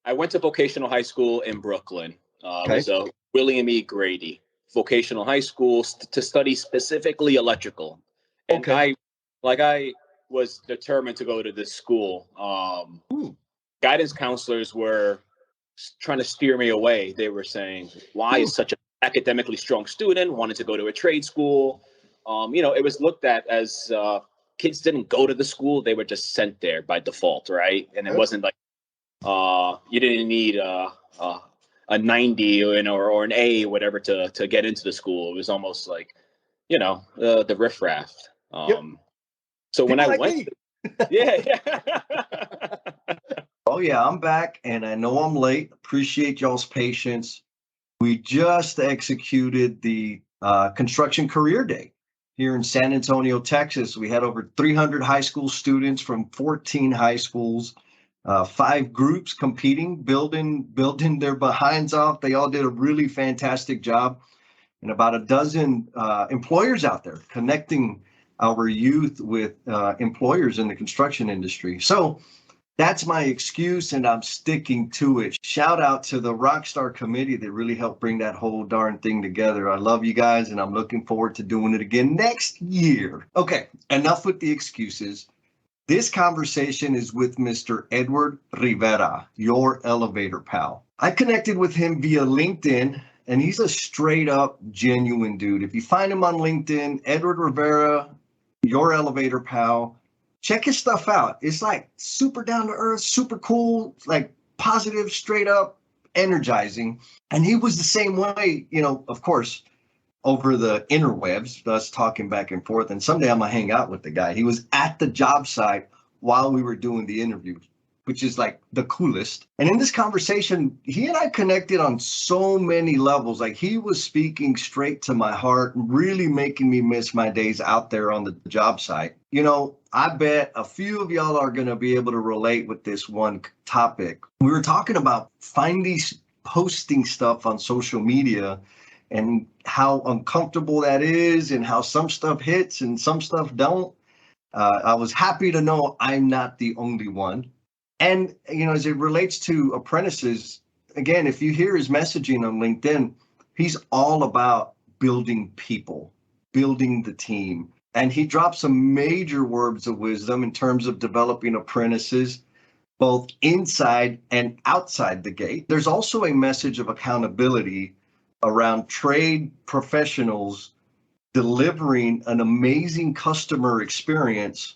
I went to vocational high school in Brooklyn. It Okay. was a William E. Grady vocational high school to study specifically electrical. And Okay. I was determined to go to this school. Guidance counselors were trying to steer me away. They were saying, why is such an academically strong student wanted to go to a trade school? It was looked at as kids didn't go to the school. They were just sent there by default, right? And it wasn't like you didn't need a 90 or an A, whatever, to get into the school. It was almost like, the riffraff. So when People I like went, me. yeah. Oh, yeah, I'm back, and I know I'm late. Appreciate y'all's patience. We just executed the Construction Career Day here in San Antonio, Texas. We had over 300 high school students from 14 high schools, 5 groups competing, building their behinds off. They all did a really fantastic job, and about a dozen employers out there connecting our youth with employers in the construction industry. So that's my excuse, and I'm sticking to it. Shout out to the Rockstar committee that really helped bring that whole darn thing together. I love you guys, and I'm looking forward to doing it again next year. Okay, enough with the excuses. This conversation is with Mr. Edward Rivera, your elevator pal. I connected with him via LinkedIn, and he's a straight up, genuine dude. If you find him on LinkedIn, Edward Rivera, your elevator pal, check his stuff out. It's like super down to earth, super cool, like positive, straight up, energizing. And he was the same way, of course, over the interwebs, us talking back and forth. And someday I'm going to hang out with the guy. He was at the job site while we were doing the interview, which is like the coolest. And in this conversation, he and I connected on so many levels. Like he was speaking straight to my heart, really making me miss my days out there on the job site. I bet a few of y'all are going to be able to relate with this one topic. We were talking about posting stuff on social media and how uncomfortable that is and how some stuff hits and some stuff don't. I was happy to know I'm not the only one. And, as it relates to apprentices, again, if you hear his messaging on LinkedIn, he's all about building people, building the team. And he dropped some major words of wisdom in terms of developing apprentices, both inside and outside the gate. There's also a message of accountability around trade professionals delivering an amazing customer experience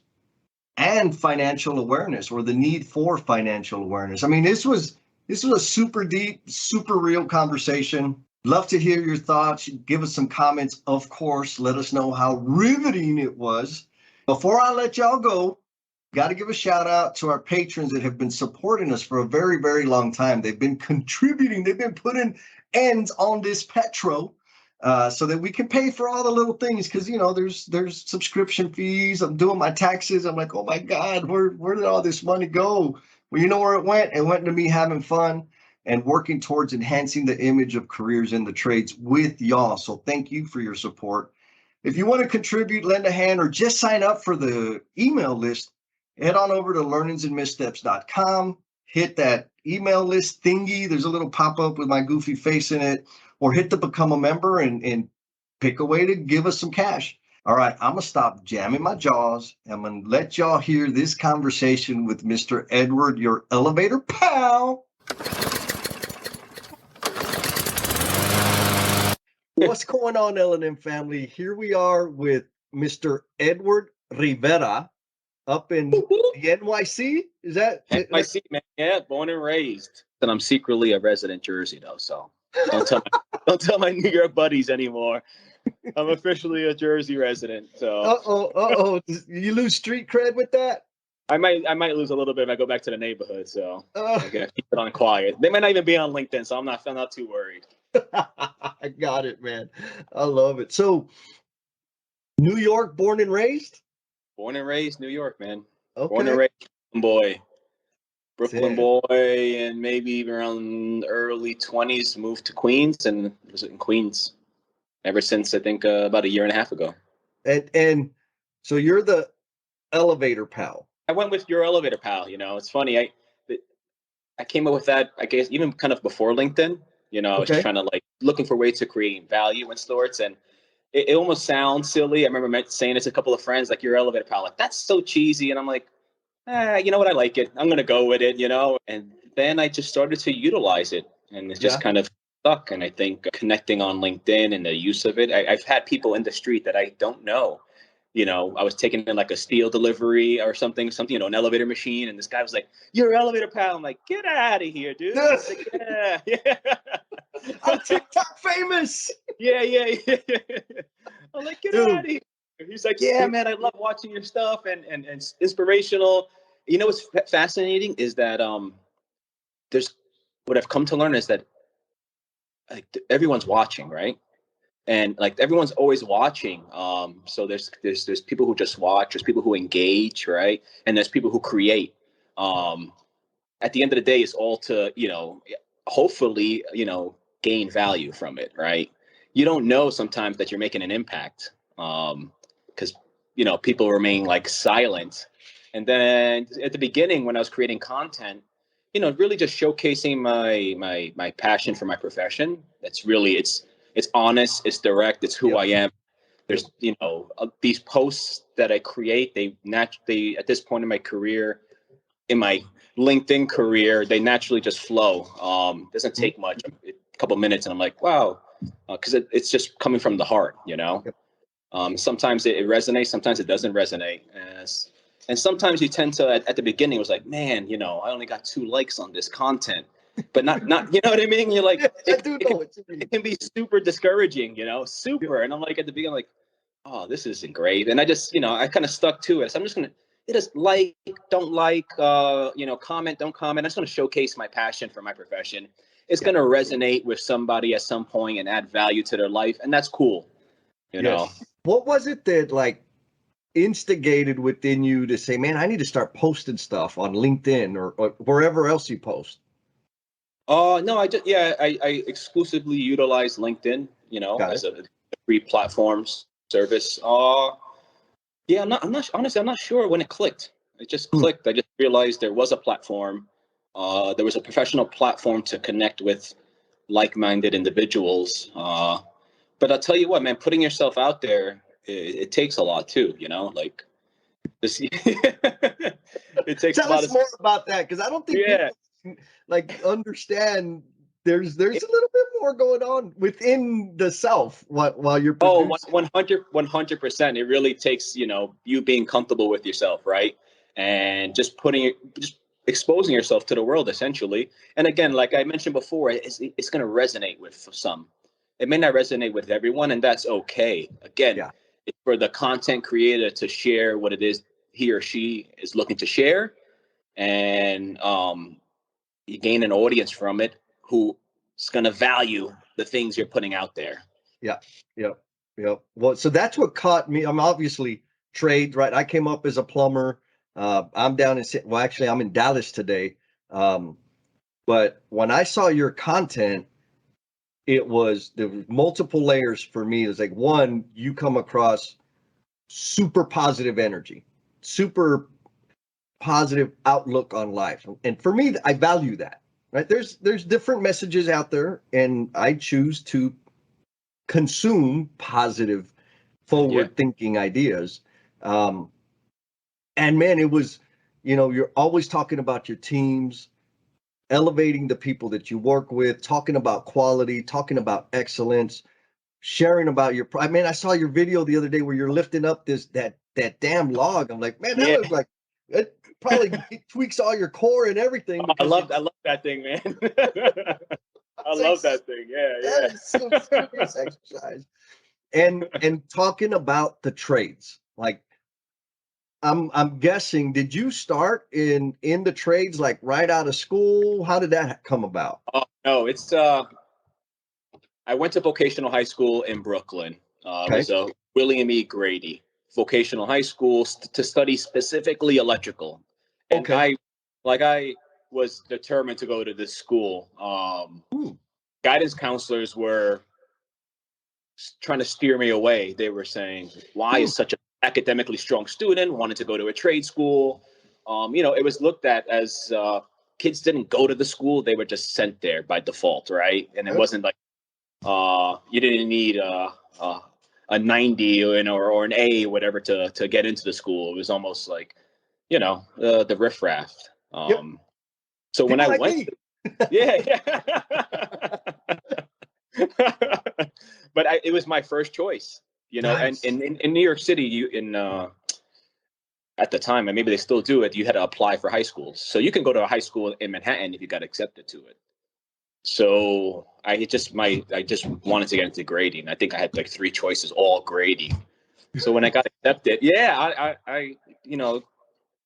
and financial awareness, or the need for financial awareness. I mean, this was a super deep, super real conversation. Love to hear your thoughts. Give us some comments, of course. Let us know how riveting it was. Before I let y'all go, got to give a shout out to our patrons that have been supporting us for a very, very long time. They've been contributing. They've been putting ends on this petro so that we can pay for all the little things. Because, there's subscription fees. I'm doing my taxes. I'm like, oh, my God, where did all this money go? Well, you know where it went? It went to me having fun and working towards enhancing the image of careers in the trades with y'all. So thank you for your support. If you want to contribute, lend a hand, or just sign up for the email list, head on over to learningsandmissteps.com, hit that email list thingy. There's a little pop-up with my goofy face in it, or hit the become a member and pick a way to give us some cash. All right, I'm going to stop jamming my jaws. I'm going to let y'all hear this conversation with Mr. Edward, your elevator pal. What's going on, L&M family? Here we are with Mr. Edward Rivera up in the NYC. Is that NYC, man? Yeah, born and raised. And I'm secretly a resident Jersey, though, so don't tell my New York buddies anymore. I'm officially a Jersey resident. So you lose street cred with that? I might lose a little bit if I go back to the neighborhood. So I gotta keep it on quiet. They might not even be on LinkedIn, so I'm not too worried. I got it, man. I love it. So, New York, born and raised? Born and raised New York, man. Okay. Born and raised Brooklyn boy, and maybe around early 20s moved to Queens, and was in Queens ever since, I think, about a year and a half ago. And so you're the elevator pal. I went with your elevator pal. It's funny. I came up with that, I guess, even kind of before LinkedIn. I was Okay. trying to like looking for ways to create value in sorts, and it almost sounds silly. I remember saying it to a couple of friends, like your elevator pal, like that's so cheesy, and I'm like, you know what, I like it. I'm gonna go with it. And then I just started to utilize it, and it's just Yeah. kind of stuck. And I think connecting on LinkedIn and the use of it, I've had people in the street that I don't know. I was taking in like a steel delivery or something, an elevator machine, and this guy was like, "You're elevator pal." I'm like, "Get out of here, dude!" He's like, "Yeah, yeah." I'm TikTok famous. Yeah. I'm like, "Get out Dude. of here." He's like, "Yeah, man, I love watching your stuff and it's inspirational." What's fascinating is that there's what I've come to learn is that like everyone's watching, right? And like everyone's always watching. So there's people who just watch, there's people who engage, right? And there's people who create. Um, at the end of the day, it's all to hopefully gain value from it, right? You don't know sometimes that you're making an impact because people remain like silent. And then at the beginning, when I was creating content, really just showcasing my passion for my profession. It's honest, it's direct, it's who Yep. I am. Yep. There's these posts that I create. They at this point in my career, in my LinkedIn career, they naturally just flow. Doesn't take much, a couple minutes, and I'm like, wow, because it's just coming from the heart. Yep. Sometimes it resonates, sometimes it doesn't resonate, and sometimes you tend to at the beginning it was like, man, I only got 2 likes on this content, but not, you know what I mean? You're like, Yes, I it, do it, know can, what you mean. it can be super discouraging, Yep. super. And I'm like at the beginning, like, oh, this isn't great. And I just, I kind of stuck to it. So I'm just gonna just like, don't like, comment, don't comment. I just want to showcase my passion for my profession. It's Yeah. gonna resonate with somebody at some point and add value to their life, and that's cool. Yes. What was it that like instigated within you to say, man, I need to start posting stuff on LinkedIn or wherever else you post? No, I exclusively utilize LinkedIn, Got as it. a free platform service. Yeah, I'm not honestly, I'm not sure when it clicked. It just Hmm. clicked. I just realized there was a platform. There was a professional platform to connect with like-minded individuals. But I'll tell you what, man, putting yourself out there, it takes a lot too, like this. It takes a Tell lot us of, more about that because I don't think yeah. people like understand there's a little bit more going on within the self while you're Oh, producing. 100%. It really takes, you being comfortable with yourself, right? And just exposing yourself to the world, essentially. And again, like I mentioned before, it's going to resonate with some. It may not resonate with everyone, and that's okay. Again, Yeah. it's for the content creator to share what it is he or she is looking to share, and you gain an audience from it who's going to value the things you're putting out there. Yeah. Yep. Yep. Well, so that's what caught me. I'm obviously trades, right? I came up as a plumber. I'm down in well, actually, I'm in Dallas today. Um, but when I saw your content, there was multiple layers for me. It was like one, you come across super positive energy, super positive outlook on life. And for me, I value that. Right? There's different messages out there, and I choose to consume positive, Yeah. forward thinking ideas. Um, and man, it was, you're always talking about your teams, elevating the people that you work with, talking about quality, talking about excellence, sharing about your. I mean, I saw your video the other day where you're lifting up that damn log. I'm like, man, that Yeah. looks like it probably tweaks all your core and everything I because love I love that thing, man. I it's like love that thing. Yeah, that is some yeah. serious exercise. And talking about the trades, like I'm guessing, did you start in the trades like right out of school? How did that come about? Oh no, it's I went to vocational high school in Brooklyn. It Okay. was a William E. Grady vocational high school to study specifically electrical, and Okay. I was determined to go to this school. Hmm. Guidance counselors were trying to steer me away. They were saying, "Why Hmm. is such an academically strong student wanted to go to a trade school?" It was looked at as kids didn't go to the school; they were just sent there by default, right? And it wasn't like you didn't need a 90 or an A, whatever, to get into the school. It was almost like, the riffraff. So when People I like went, me. yeah. But it was my first choice, Nice. and in New York City, at the time, and maybe they still do it, you had to apply for high schools. So you can go to a high school in Manhattan if you got accepted to it. So I just wanted to get into grading. I think I had like 3 choices, all grading. So when I got accepted, I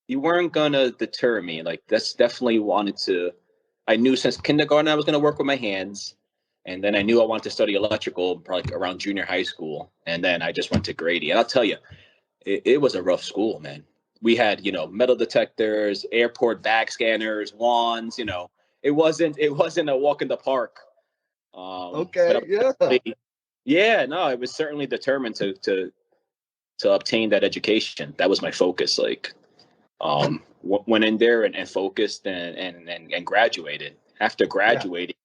you weren't gonna deter me. Like, that's definitely wanted to. I knew since kindergarten I was gonna work with my hands, and then I knew I wanted to study electrical probably around junior high school, and then I just went to Grady. And I'll tell you, it was a rough school, man. We had metal detectors, airport bag scanners, wands. It wasn't a walk in the park. Okay, But no, I was certainly determined to obtain that education. That was my focus. Like, went in there and focused and graduated. After graduating,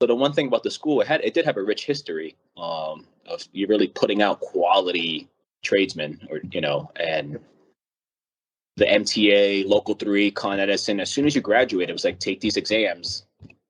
so the one thing about the school, it did have a rich history of you really putting out quality tradesmen, and the MTA, Local 3, Con Edison. As soon as you graduate, it was like, take these exams,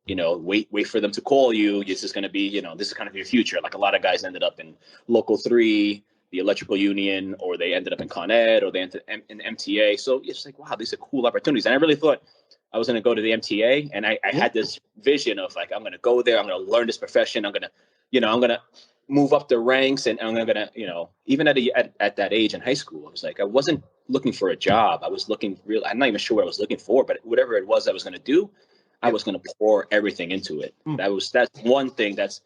wait for them to call you. This is going to be, this is kind of your future. Like, a lot of guys ended up in Local 3, the electrical union, or they ended up in Con Ed, or they ended in MTA. So it's like, wow, these are cool opportunities. And I really thought I was going to go to the MTA, and I had this vision of like, I'm going to go there, I'm going to learn this profession, I'm going to move up the ranks, and I'm going to, even at that age in high school, I was like, I wasn't looking for a job. I was looking I'm not even sure what I was looking for, but whatever it was I was going to do, I was going to pour everything into it. That's one thing that's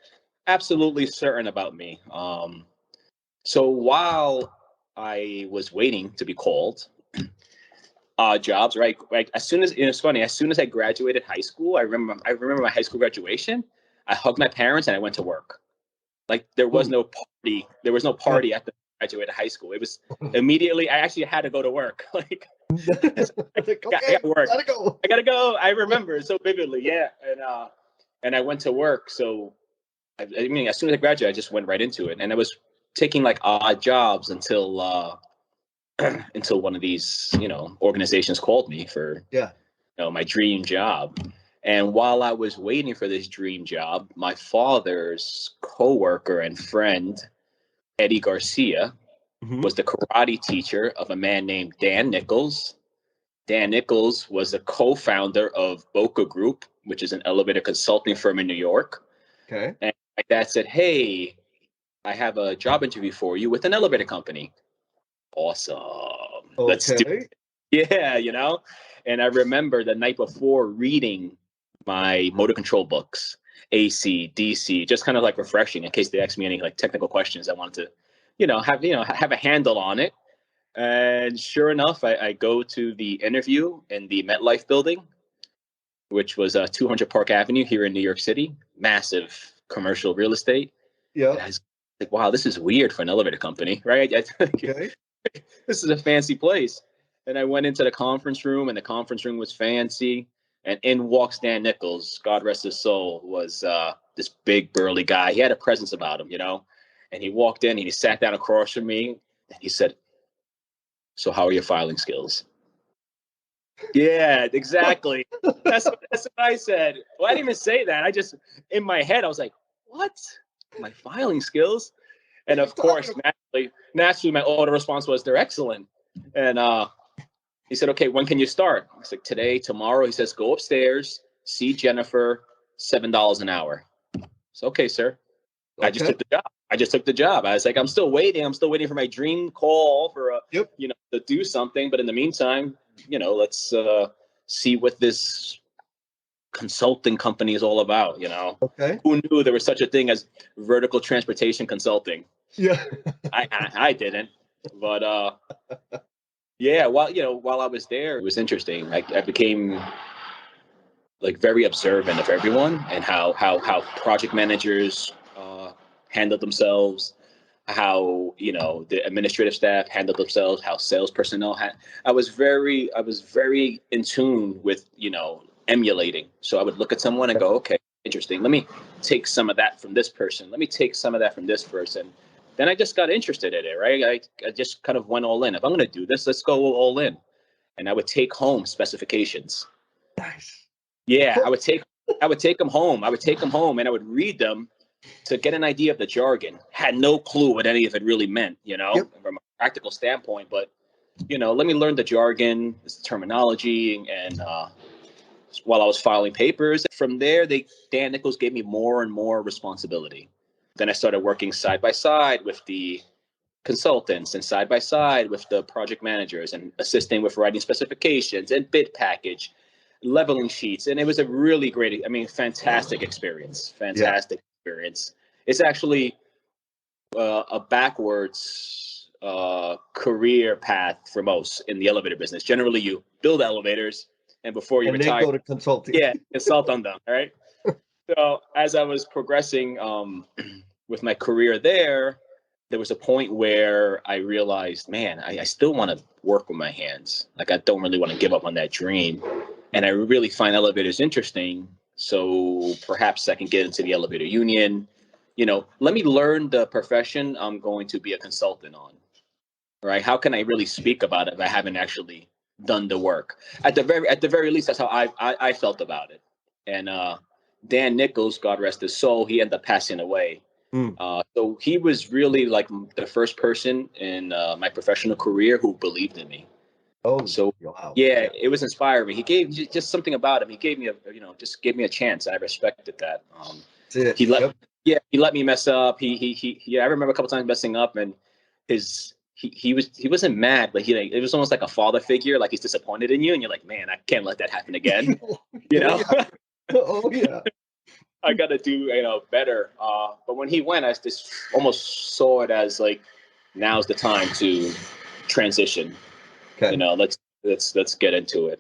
absolutely certain about me. So while I was waiting to be called, jobs, right? Like, as soon as it's funny, as soon as I graduated high school, I remember my high school graduation. I hugged my parents and I went to work. Like, there was no party. There was no party at the graduated high school. It was immediately. I actually had to go to work. Like, I got work. I gotta go. I remember so vividly. Yeah, and I went to work. So I mean, as soon as I graduated, I just went right into it, and I was taking like odd jobs until until one of these organizations called me for my dream job. And while I was waiting for this dream job, my father's coworker and friend, Eddie Garcia, was the karate teacher of a man named Dan Nichols. Dan Nichols was the co-founder of Boca Group, which is an elevator consulting firm in New York. Okay. And my dad said, "Hey, I have a job interview for you with an elevator company." Awesome. Let's do it. Yeah. And I remember the night before reading my motor control books, AC, DC, just kind of like refreshing in case they asked me any like technical questions. I wanted to, have a handle on it. And sure enough, I go to the interview in the MetLife building, which was 200 Park Avenue here in New York City. Massive commercial real estate. Yeah. And I was like, wow, this is weird for an elevator company, right? Okay. This is a fancy place. And I went into the conference room, and the conference room was fancy. And in walks Dan Nichols, God rest his soul, was this big burly guy. He had a presence about him, And he walked in and he sat down across from me, and he said, "So how are your filing skills?" Yeah, exactly. That's what I said. Well, I didn't even say that. I just, in my head, I was like, "What? My filing skills?" And of course, naturally, my auto response was, "They're excellent." And he said, "Okay, when can you start?" I said, "Today, tomorrow." He says, "Go upstairs, see Jennifer, $7 an hour." So, okay, sir. I just took the job. I was like, I'm still waiting for my dream call for to do something. But in the meantime, let's see what this consulting company is all about. Okay. Who knew there was such a thing as vertical transportation consulting? Yeah. I didn't, but while I was there, it was interesting. I became like very observant of everyone and how project managers handled themselves, how the administrative staff handled themselves, how sales personnel had. I was very in tune with emulating. So I would look at someone and go, okay, interesting. Let me take some of that from this person. Let me take some of that from this person. Then I just got interested in it, right? I just kind of went all in. If I'm going to do this, let's go all in. And I would take home specifications. Nice. Yeah, I would take them home. I would take them home and I would read them to get an idea of the jargon. Had no clue what any of it really meant, from a practical standpoint. But, let me learn the jargon, this terminology, and while I was filing papers. From there, Dan Nichols gave me more and more responsibility. Then I started working side by side with the consultants and side by side with the project managers and assisting with writing specifications and bid package, leveling sheets. And it was a really great, fantastic experience. Fantastic experience. It's actually a backwards career path for most in the elevator business. Generally, you build elevators and before you retire, then go to consulting. Yeah, consult on them. All right. So as I was progressing with my career there was a point where I realized, man, I still want to work with my hands. Like, I don't really want to give up on that dream. And I really find elevators interesting. So perhaps I can get into the elevator union. Let me learn the profession I'm going to be a consultant on. Right? How can I really speak about it if I haven't actually done the work? At the very least, that's how I felt about it. And Dan Nichols, God rest his soul, he ended up passing away. So he was really like the first person in my professional career who believed in me. Oh, so wow. Yeah, it was inspiring. He gave just something about him. He gave me just gave me a chance, and I respected that. He let me mess up. I remember a couple times messing up, and he wasn't mad, but it was almost like a father figure. Like, he's disappointed in you, and you're like, man, I can't let that happen again. Oh yeah. I got to do better. But when he went, I just almost saw it as like, now's the time to transition. Okay. Let's get into it.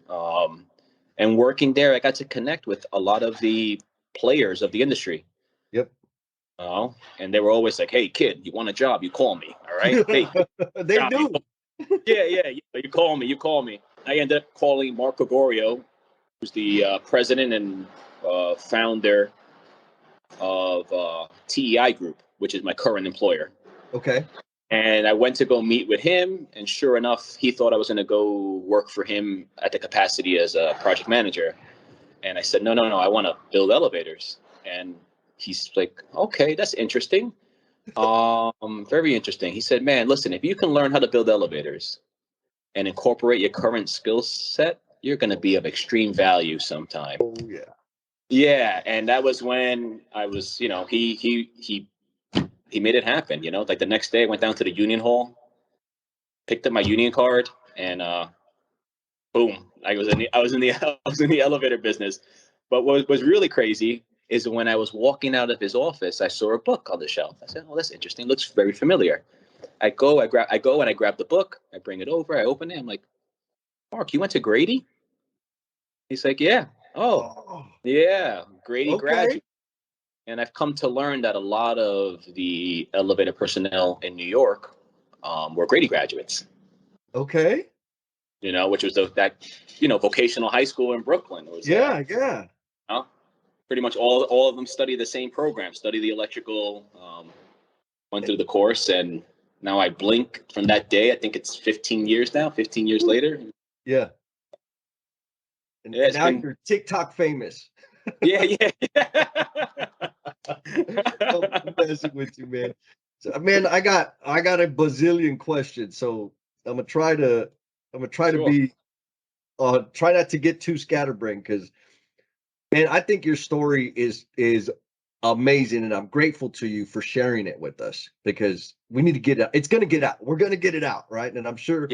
And working there, I got to connect with a lot of the players of the industry. Yep. And they were always like, "Hey, kid, you want a job? You call me. All right." Hey, they do. Yeah. You call me. I ended up calling Mark Gregorio, who's the president and founder of TEI Group, which is my current employer. Okay. And I went to go meet with him, and sure enough, he thought I was going to go work for him at the capacity as a project manager. And I said, no, I want to build elevators. And he's like, okay, that's interesting. Very interesting. He said, man, listen, if you can learn how to build elevators and incorporate your current skill set, you're going to be of extreme value sometime. Oh yeah. Yeah, and that was when I was, he made it happen. Like the next day, I went down to the union hall, picked up my union card, and boom, I was in the elevator business. But what was really crazy is when I was walking out of his office, I saw a book on the shelf. I said, "Oh, that's interesting. Looks very familiar." I go and I grab the book. I bring it over. I open it. I'm like, "Mark, you went to Grady?" He's like, "Yeah." Oh, yeah, Grady graduate. And I've come to learn that a lot of the elevator personnel in New York were Grady graduates. Okay. Which was vocational high school in Brooklyn. It was, yeah. Pretty much all of them study the same program, study the electrical, went through the course, and now I blink from that day. I think it's 15 years now, 15 years later. Yeah. And now you're TikTok famous. Yeah. I'm messing with you, man. So, man, I got a bazillion questions, so I'm gonna try to be try not to get too scatterbrained, because, man, I think your story is amazing, and I'm grateful to you for sharing it with us, because we need to get it. It's gonna get out. We're gonna get it out, right? And I'm sure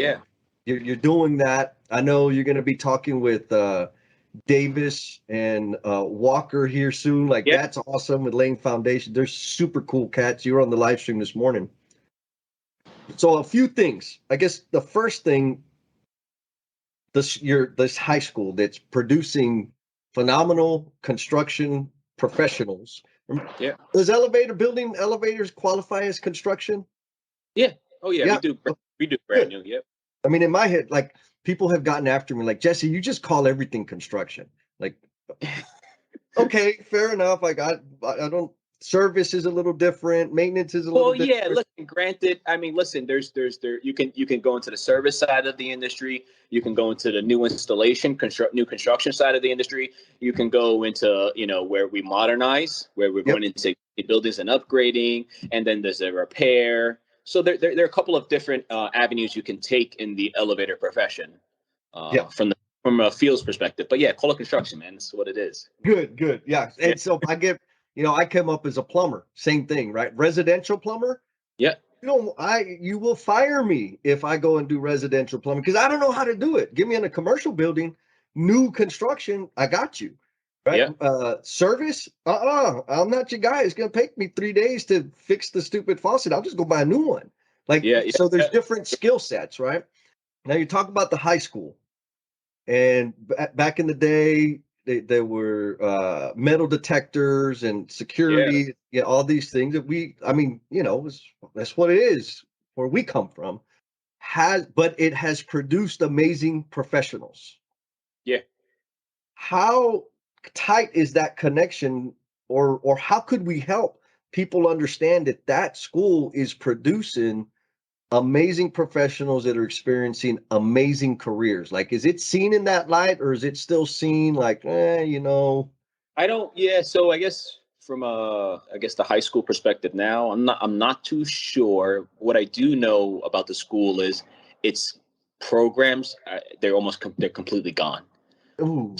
you're doing that. I know you're gonna be talking with Davis and Walker here soon. Like, that's awesome, with laying foundation. They're super cool cats. You were on the live stream this morning. So a few things. I guess the first thing, this high school that's producing phenomenal construction professionals. Yeah. Does building elevators qualify as construction? Yeah. Oh yeah. We do brand new. Yep. I mean, in my head, like, people have gotten after me, like, Jesse, you just call everything construction. Like, okay, fair enough. Like I don't. Service is a little different. Maintenance is a little different. Yeah. Listen, granted, I mean, listen. There. You can go into the service side of the industry. You can go into the new installation, new construction side of the industry. You can go into where we modernize, where we're going into buildings and upgrading, and then there's a repair. So there are a couple of different avenues you can take in the elevator profession from a fields perspective. But yeah, call it construction, man. That's what it is. Good. Yeah. And so I came up as a plumber. Same thing, right? Residential plumber. Yeah. You will fire me if I go and do residential plumbing because I don't know how to do it. Give me in a commercial building, new construction. I got you. Right. Yeah. Service. I'm not your guy. It's going to take me 3 days to fix the stupid faucet. I'll just go buy a new one. So there's different skill sets, right? Now you talk about the high school, and back in the day, there were metal detectors and security, all these things that that's what it is where we come from. But it has produced amazing professionals. Yeah. How tight is that connection, or how could we help people understand that school is producing amazing professionals that are experiencing amazing careers? Like, is it seen in that light, or is it still seen like, I don't. So I guess from the high school perspective now, I'm not too sure. What I do know about the school is its programs, they're completely gone. Ooh,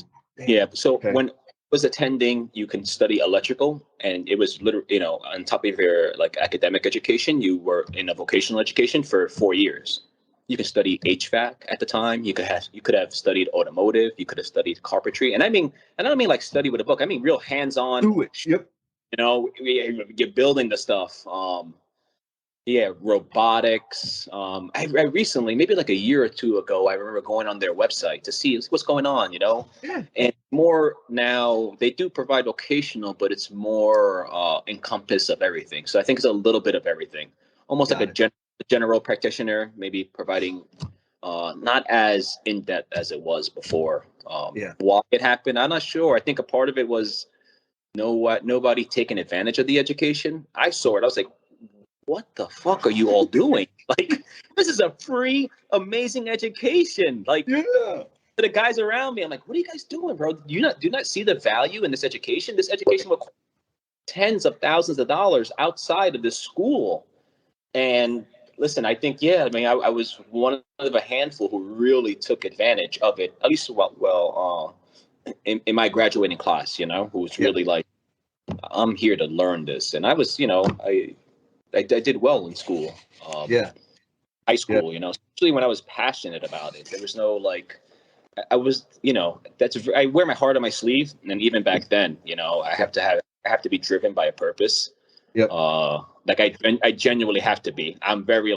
yeah. So when I was attending, you can study electrical, and it was literally, on top of your like academic education, you were in a vocational education for 4 years. You can study HVAC at the time. You could have studied automotive. You could have studied carpentry, and I don't mean like study with a book. I mean real hands-on. Do it. Yep. You're building the stuff. Robotics. I recently, maybe like a year or two ago, I remember going on their website to see what's going on, and more now they do provide vocational, but it's more encompass of everything. So I think it's a little bit of everything, almost like a general practitioner, maybe providing not as in depth as it was before. Why it happened, I'm not sure. I think a part of it was nobody taking advantage of the education. I saw it. I was like, what the fuck are you all doing? Like, this is a free, amazing education. Like, the guys around me, I'm like, what are you guys doing, bro? Do you not see the value in this education? This education will cost tens of thousands of dollars outside of this school. And listen, I think, I was one of a handful who really took advantage of it, at least in my graduating class, who was really like, I'm here to learn this. And I was, I did well in school. High school, especially when I was passionate about it. There was no I was, I wear my heart on my sleeve. And even back then, I have to be driven by a purpose. I genuinely have to be. I'm very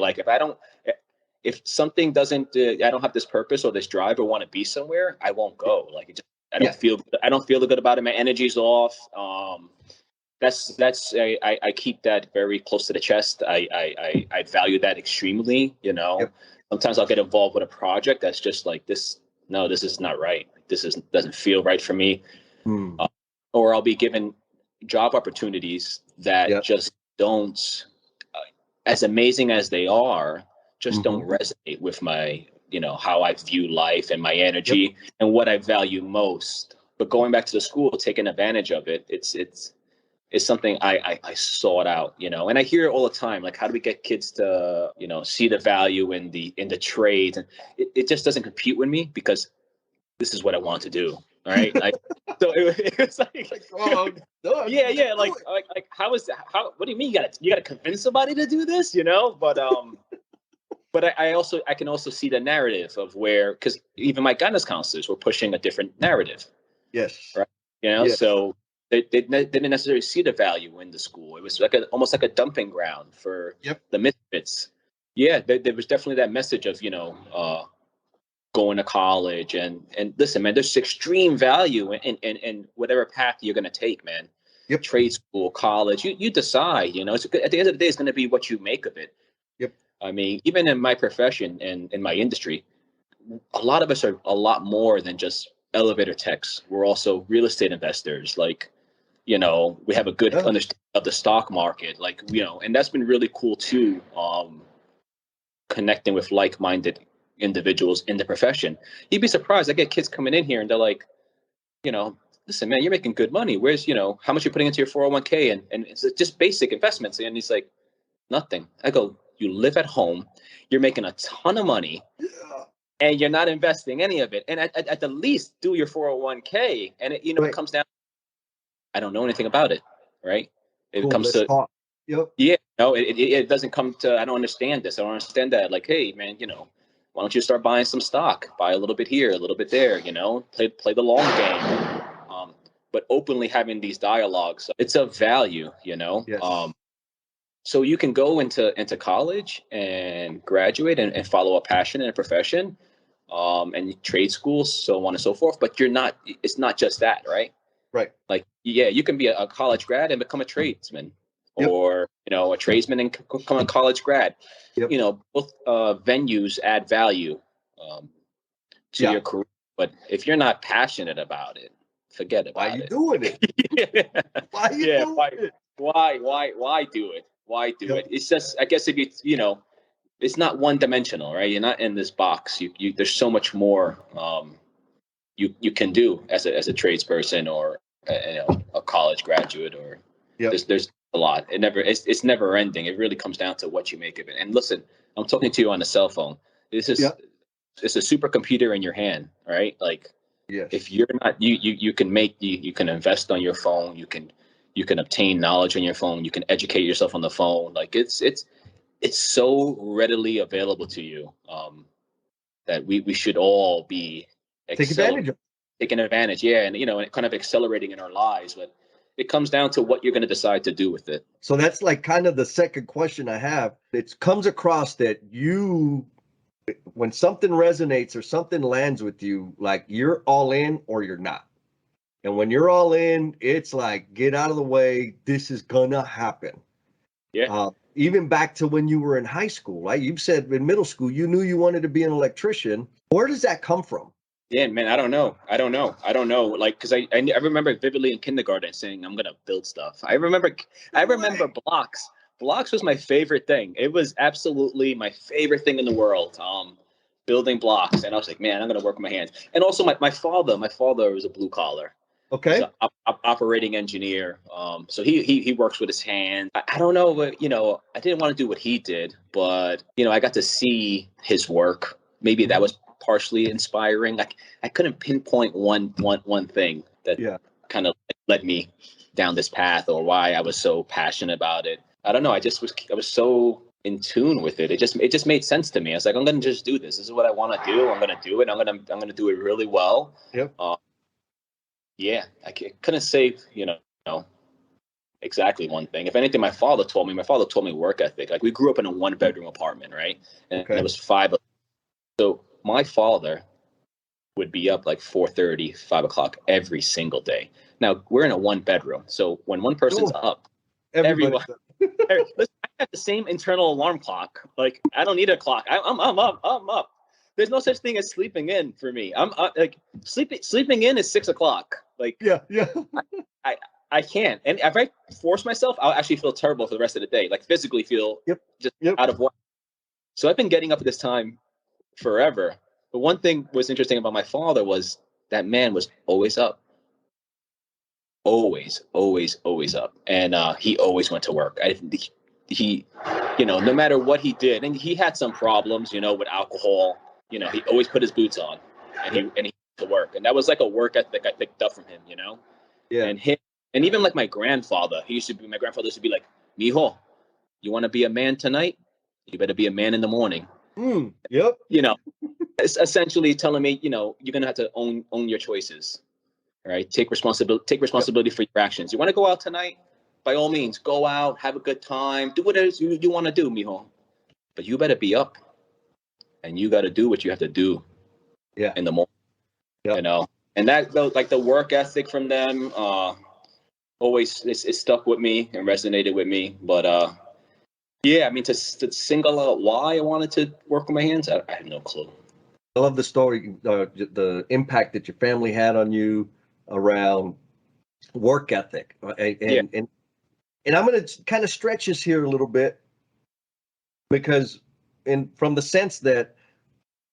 if something doesn't, I don't have this purpose or this drive or want to be somewhere, I won't go. I don't feel good about it. My energy's off. I keep that very close to the chest. I value that extremely. Sometimes I'll get involved with a project that's just like this. No, this is not right. Doesn't feel right for me. Or I'll be given job opportunities that just don't, as amazing as they are, just don't resonate with my, how I view life and my energy and what I value most. But going back to the school, taking advantage of it, it's something I sought out, and I hear it all the time. Like, how do we get kids to, see the value in the trades? And it just doesn't compute with me because this is what I want to do. All right. So it was like, like, how what do you mean? You gotta convince somebody to do this, but I can also see the narrative of because even my guidance counselors were pushing a different narrative. Yes. Right. So they didn't necessarily see the value in the school. It was almost like a dumping ground for the misfits. Yeah, there was definitely that message of going to college and listen, man. There's extreme value in whatever path you're going to take, man. Trade school, college, you decide. It's, at the end of the day, it's going to be what you make of it. I mean, even in my profession and in my industry, a lot of us are a lot more than just elevator techs. We're also real estate investors. Like, you know, we have a good understanding of the stock market. Like, you know, and that's been really cool too. Connecting with like-minded individuals in the profession. You'd be surprised. I get kids coming in here and they're like, you know, listen, man, you're making good money. Where's, you know, how much you're putting into your 401k? And it's just basic investments. And he's like, nothing. I go, you live at home, you're making a ton of money, and you're not investing any of it. And at the least, do your 401k. And it, you know, it comes down, I don't know anything about it, right? It comes to, yeah, no, it doesn't come to, I don't understand this. I don't understand that. Like, hey, man, you know, why don't you start buying some stock? Buy a little bit here, a little bit there, you know, play the long game. But openly having these dialogues, it's of value, you know. Yes. So you can go into college and graduate and follow a passion and a profession, and trade schools, so on and so forth. But it's not just that, right? Right. Like, yeah, you can be a college grad and become a tradesman, or, you know, a tradesman and become a college grad. You know, both venues add value to your career. But if you're not passionate about it, forget about it. Why are you doing it? Why are you doing it? Why do it? Why do it? It's just, I guess, if you know, it's not one dimensional, right? You're not in this box. You there's so much more you can do as a tradesperson, or you know, a college graduate, or there's a lot. It's never ending. It really comes down to what you make of it. And listen, I'm talking to you on a cell phone. This is it's a supercomputer in your hand, right? Like, if you're not, you can invest on your phone. You can obtain knowledge on your phone. You can educate yourself on the phone. Like, it's so readily available to you, that we should all be taking advantage. Yeah. And, you know, and kind of accelerating in our lives, but it comes down to what you're going to decide to do with it. So that's like kind of the second question I have. It comes across that when something resonates or something lands with you, like, you're all in or you're not. And when you're all in, it's like, get out of the way. This is gonna happen. Yeah. Even back to when you were in high school, right? You've said in middle school, you knew you wanted to be an electrician. Where does that come from? Yeah, man, I don't know. Like, cause I remember vividly in kindergarten saying, I'm going to build stuff. I remember blocks. Blocks was my favorite thing. It was absolutely my favorite thing in the world. Building blocks. And I was like, man, I'm going to work with my hands. And also my father was a blue collar. Okay. He's an operating engineer. So he works with his hands. I don't know, but, you know, I didn't want to do what he did, but, you know, I got to see his work. Maybe that was partially inspiring. I couldn't pinpoint one thing that kind of led me down this path, or why I was so passionate about it. I don't know. I was so in tune with it. It just made sense to me. I was like, I'm going to just do this. This is what I want to do. I'm going to do it. I'm going to do it really well. Yep. Yeah, I couldn't say, you know, exactly one thing. If anything, my father told me work ethic. Like, we grew up in a 1-bedroom apartment, right? And it was 5. So my father would be up like 4:30, 5 o'clock every single day. Now, we're in a 1-bedroom. So when one person's up, everyone. Listen, I have the same internal alarm clock. Like, I don't need a clock. I'm up. There's no such thing as sleeping in for me. I'm like, sleeping in is 6 o'clock. Like, I can't. And if I force myself, I'll actually feel terrible for the rest of the day. Like, physically feel out of whack. So I've been getting up at this time forever. But one thing was interesting about my father was that man was always up. Always up. And he always went to work. He, you know, no matter what he did, and he had some problems, you know, with alcohol, you know, he always put his boots on and he went to work. And that was like a work ethic I picked up from him, you know? Yeah. And even like my grandfather used to be like, mijo, you want to be a man tonight? You better be a man in the morning. Yep. You know, it's essentially telling me, you know, you're going to have to own your choices, right? Take responsibility for your actions. You want to go out tonight? By all means, go out, have a good time, do whatever you want to do, mijo. But you better be up, and you got to do what you have to do in the morning, you know? And that, like, the work ethic from them, always, it stuck with me and resonated with me. But, yeah, I mean, to single out why I wanted to work with my hands, I have no clue. I love the story, the impact that your family had on you around work ethic. And I'm going to kind of stretch this here a little bit because from the sense that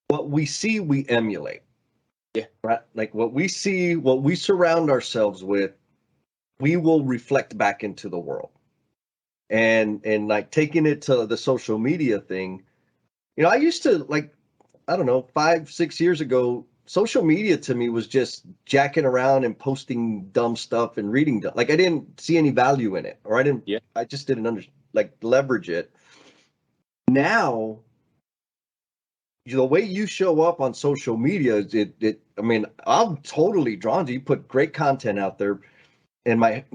what we see, we emulate. Yeah. Right. Like what we see, what we surround ourselves with, we will reflect back into the world. And like taking it to the social media thing, I used to I don't know, 5-6 years ago, social media to me was just jacking around and posting dumb stuff and reading dumb. Like I didn't see any value in it, or I just didn't leverage it. Now, the way you show up on social media, I mean, I'm totally drawn to you. Put great content out there. And my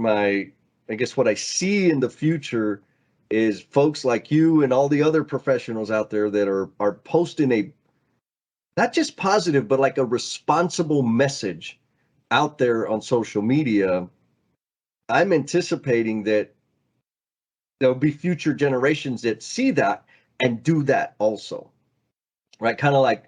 I guess what I see in the future is folks like you and all the other professionals out there that are posting a not just positive, but like a responsible message out there on social media. I'm anticipating that there'll be future generations that see that and do that also. Right? Kind of like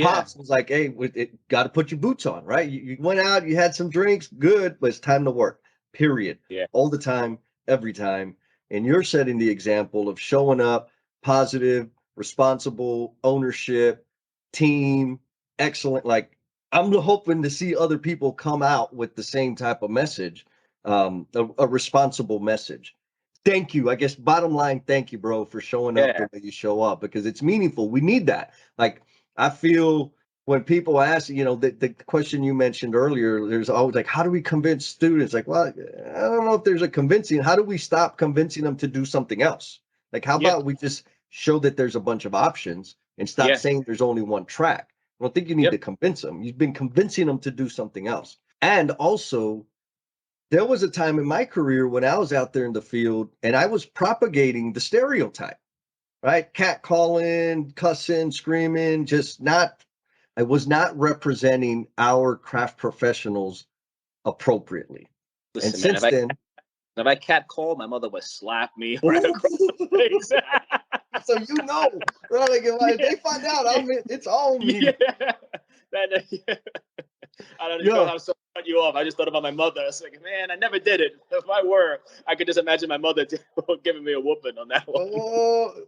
Pops was like, hey, it got to put your boots on, right? You went out, you had some drinks, good, but it's time to work, period. Yeah. All the time, every time. And you're setting the example of showing up, positive, responsible, ownership, team, excellent. Like, I'm hoping to see other people come out with the same type of message, a responsible message. Thank you. I guess bottom line, thank you, bro, for showing up the way you show up, because it's meaningful. We need that. Like, I feel when people ask, the question you mentioned earlier, there's always like, how do we convince students? Like, well, I don't know if there's a convincing. How do we stop convincing them to do something else? Like, how about we just show that there's a bunch of options and stop saying there's only one track? I don't think you need to convince them. You've been convincing them to do something else. And also, there was a time in my career when I was out there in the field and I was propagating the stereotype, right? Catcalling, cussing, screaming, I was not representing our craft professionals appropriately. Listen, and man, since then, if I catcalled, my mother would slap me right across the face. So right? Like if they find out, it's all me. I don't know how to cut you off. I just thought about my mother. I was like, man, I never did it. If I were, I could just imagine my mother giving me a whooping on that one.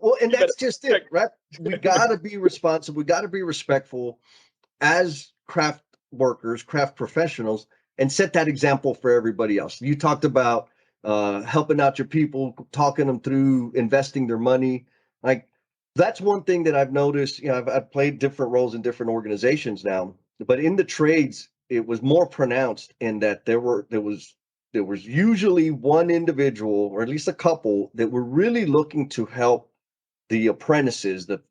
Well, and that's just it, right? We got to be responsible. We got to be respectful as craft workers, craft professionals, and set that example for everybody else. You talked about helping out your people, talking them through investing their money. Like, that's one thing that I've noticed. I've played different roles in different organizations now, but in the trades, it was more pronounced in that there was usually one individual, or at least a couple, that were really looking to help the apprentices, the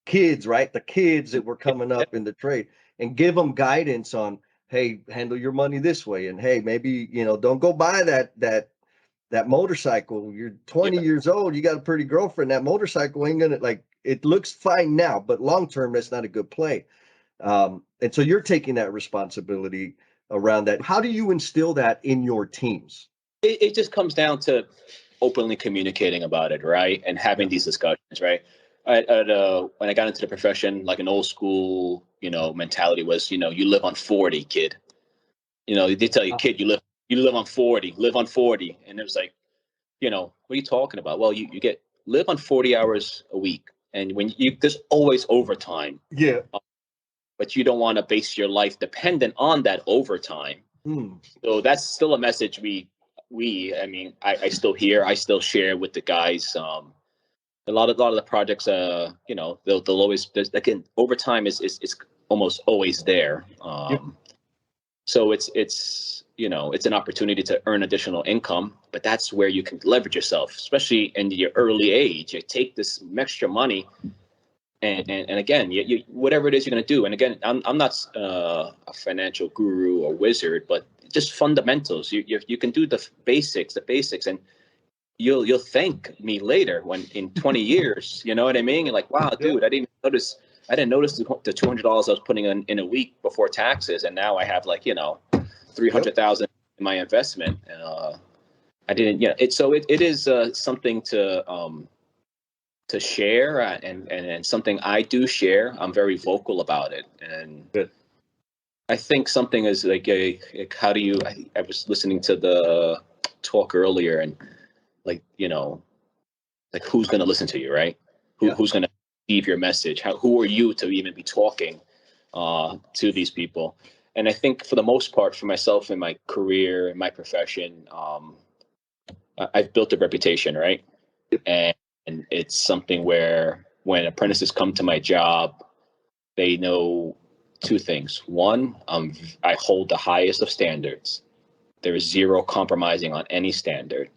kids, right? The kids that were coming up in the trade, and give them guidance on, hey, handle your money this way. And hey, maybe, don't go buy that motorcycle. You're 20 years old. You got a pretty girlfriend. That motorcycle ain't gonna, it looks fine now, but long-term, that's not a good play. And so you're taking that responsibility around that. How do you instill that in your teams? It just comes down to openly communicating about it, right? And having these discussions, right? When I got into the profession, like an old school, mentality was, you live on 40, kid. They tell you, kid, you live on 40, live on 40. And it was like, what are you talking about? Well, you live on 40 hours a week. And there's always overtime. Yeah. But you don't want to base your life dependent on that overtime. So that's still a message I still hear, I still share with the guys. A lot of the projects, they'll always, again, overtime is almost always there. So it's an opportunity to earn additional income, but that's where you can leverage yourself, especially in your early age. You take this extra money, and again, you whatever it is you're going to do. And again, I'm not a financial guru or wizard, but just fundamentals. You can do the basics, and you'll thank me later when in 20 years. You know what I mean? You're like, wow, dude, I didn't notice the $200 I was putting in a week before taxes, and now I have $300,000 in my investment. I didn't. It is something to to share, and something I do share, I'm very vocal about it. And Good. I think something is like how do you, I was listening to the talk earlier, and like, like who's going to listen to you, right? Who's going to receive your message? Who are you to even be talking to these people? And I think for the most part, for myself in my career, in my profession, I've built a reputation, right? And it's something where when apprentices come to my job, they know two things. One, I hold the highest of standards. There is zero compromising on any standard.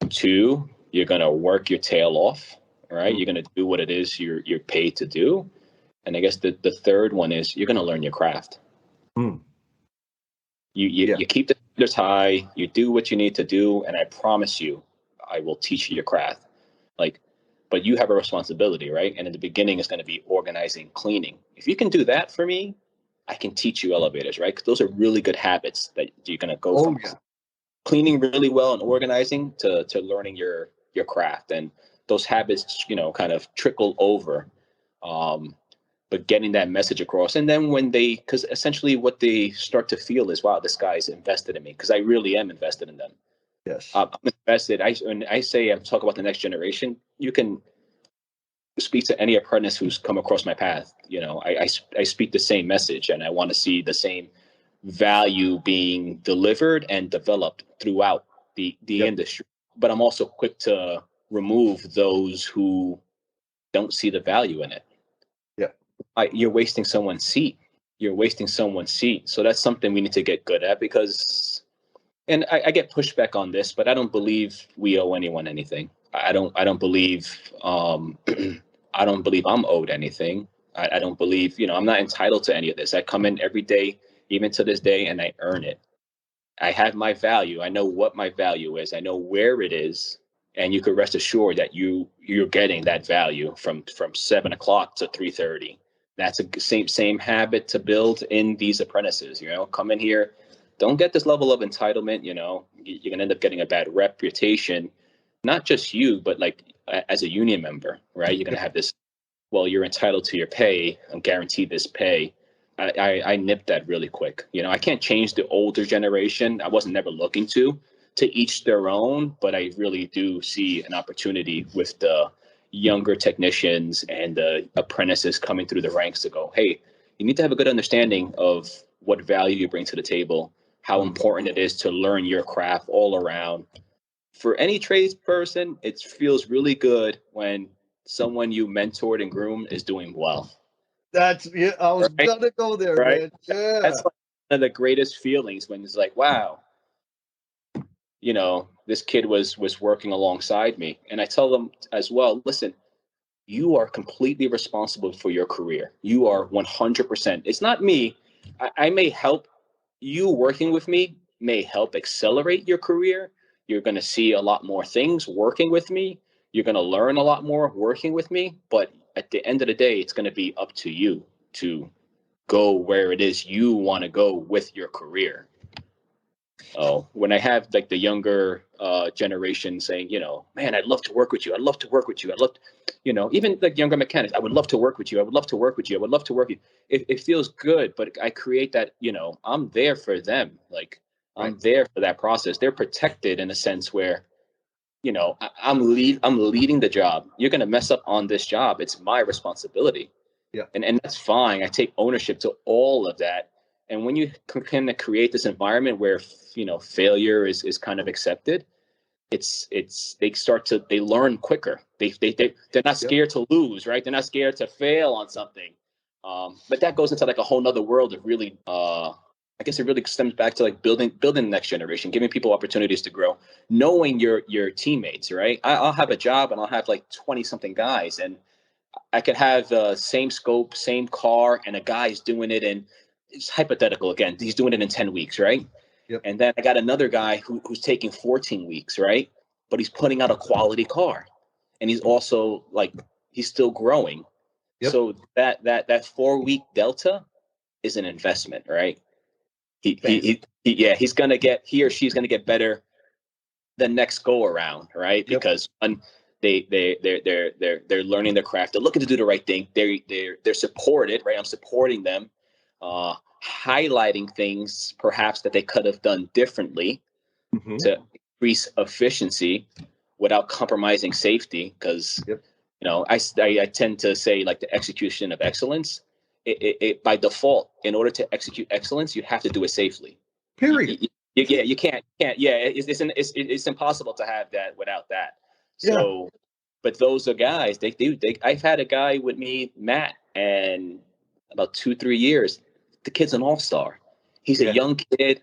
Two, you're going to work your tail off, right? You're going to do what it is you're paid to do. And I guess the third one is you're going to learn your craft. You keep the standards high, you do what you need to do, and I promise you, I will teach you your craft. But you have a responsibility, right? And in the beginning, it's going to be organizing, cleaning. If you can do that for me, I can teach you elevators, right? Because those are really good habits that you're going to go from cleaning really well and organizing to learning your craft. And those habits, kind of trickle over. But getting that message across. And then because essentially what they start to feel is, wow, this guy's invested in me, because I really am invested in them. Yes. I'm invested. When I say I'm talking about the next generation, you can speak to any apprentice who's come across my path. I speak the same message, and I want to see the same value being delivered and developed throughout the industry. But I'm also quick to remove those who don't see the value in it. You're wasting someone's seat. So that's something we need to get good at, because, and I get pushback on this, but I don't believe we owe anyone anything. I don't believe, I don't believe I'm owed anything. I don't believe, I'm not entitled to any of this. I come in every day, even to this day, and I earn it. I have my value. I know what my value is. I know where it is. And you can rest assured that you're getting that value from 7 o'clock to 3:30. That's a same habit to build in these apprentices. Come in here, don't get this level of entitlement. You're gonna end up getting a bad reputation, not just you, but like as a union member, right? You're gonna have this. Well, you're entitled to your pay. I'm guaranteed this pay. I nipped that really quick. I can't change the older generation. I wasn't never looking to each their own, but I really do see an opportunity with the younger technicians and the apprentices coming through the ranks to go, hey, you need to have a good understanding of what value you bring to the table, how important it is to learn your craft all around. For any tradesperson, it feels really good when someone you mentored and groomed is doing well. I was gonna go there, man. Yeah. That's like one of the greatest feelings, when it's like, wow, this kid was working alongside me. And I tell them as well, listen, you are completely responsible for your career. You are 100%. It's not me. I may help. You working with me may help accelerate your career. You're going to see a lot more things working with me. You're going to learn a lot more working with me. But at the end of the day, it's going to be up to you to go where it is you want to go with your career. When I have like the younger generation saying, man, I'd love to work with you. I'd love to work with you. I'd love to, even like younger mechanics, I would love to work with you. I would love to work with you. I would love to work with you. It feels good, but I create that, I'm there for them. Like I'm there for that process. They're protected in a sense where, I'm leading the job. You're going to mess up on this job. It's my responsibility. Yeah. And that's fine. I take ownership to all of that. And when you can kind of create this environment where, failure is kind of accepted, they learn quicker. They're not scared to lose, right? They're not scared to fail on something. But that goes into like a whole nother world of really, I guess it really stems back to like building the next generation, giving people opportunities to grow, knowing your teammates, right? I'll have a job and I'll have like 20 something guys, and I could have the same scope, same car, and a guy's doing it in, it's hypothetical again, he's doing it in 10 weeks, right? Yep. And then I got another guy who's taking 14 weeks, right? But he's putting out a quality car. And he's also like, he's still growing. Yep. So that 4-week delta is an investment, right? He or she's going to get better the next go around, right? Yep. Because They're learning their craft. They're looking to do the right thing. They're supported, right? I'm supporting them, highlighting things perhaps that they could have done differently to increase efficiency without compromising safety. Because I tend to say, like, the execution of excellence. It by default, in order to execute excellence, you have to do it safely. Period. You can't. Yeah, it's impossible to have that without that. So, but those are guys. I've had a guy with me, Matt, and about 2-3 years. The kid's an all-star. He's a young kid,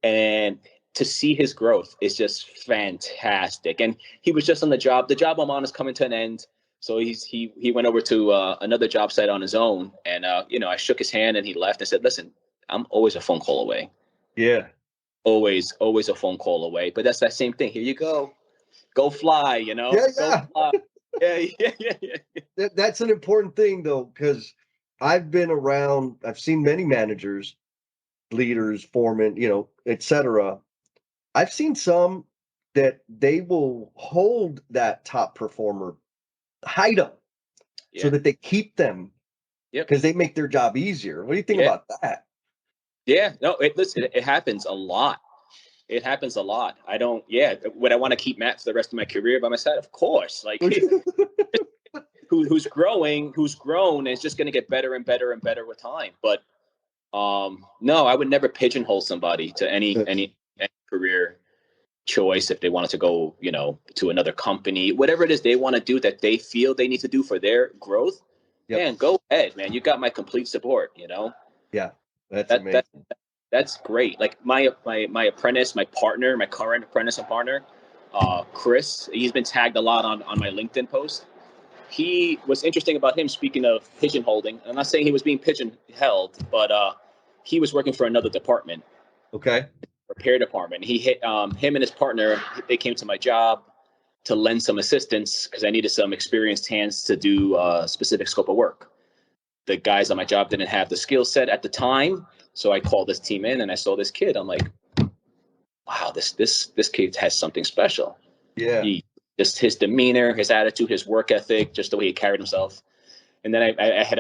and to see his growth is just fantastic. And he was just on the job. The job I'm on is coming to an end. So he went over to another job site on his own, and I shook his hand and he left and said, "Listen, I'm always a phone call away." Yeah. Always a phone call away. But that's that same thing. Here you go fly. Yeah. Go fly. Yeah. That's an important thing, though, because I've seen many managers, leaders, foremen, etc. I've seen some that they will hold that top performer, hide them, so that they keep them, because they make their job easier. What do you think about that? Yeah, no, it happens a lot. It happens a lot. Would I want to keep Matt for the rest of my career by my side? Of course. Like, who's grown and is just going to get better and better and better with time. But no, I would never pigeonhole somebody to any career choice if they wanted to go, to another company, whatever it is they want to do that they feel they need to do for their growth. Man, go ahead, man. You got my complete support. Yeah, that's amazing. That's great. Like my apprentice, my current apprentice and partner, Chris. He's been tagged a lot on my LinkedIn post. He was interesting about him. Speaking of pigeonholing, I'm not saying he was being pigeonholed, but he was working for another department. Okay. Repair department. He hit him and his partner. They came to my job to lend some assistance because I needed some experienced hands to do a specific scope of work. The guys on my job didn't have the skill set at the time, so I called this team in and I saw this kid. I'm like, wow, this kid has something special. Yeah. Just his demeanor, his attitude, his work ethic, just the way he carried himself. And then I had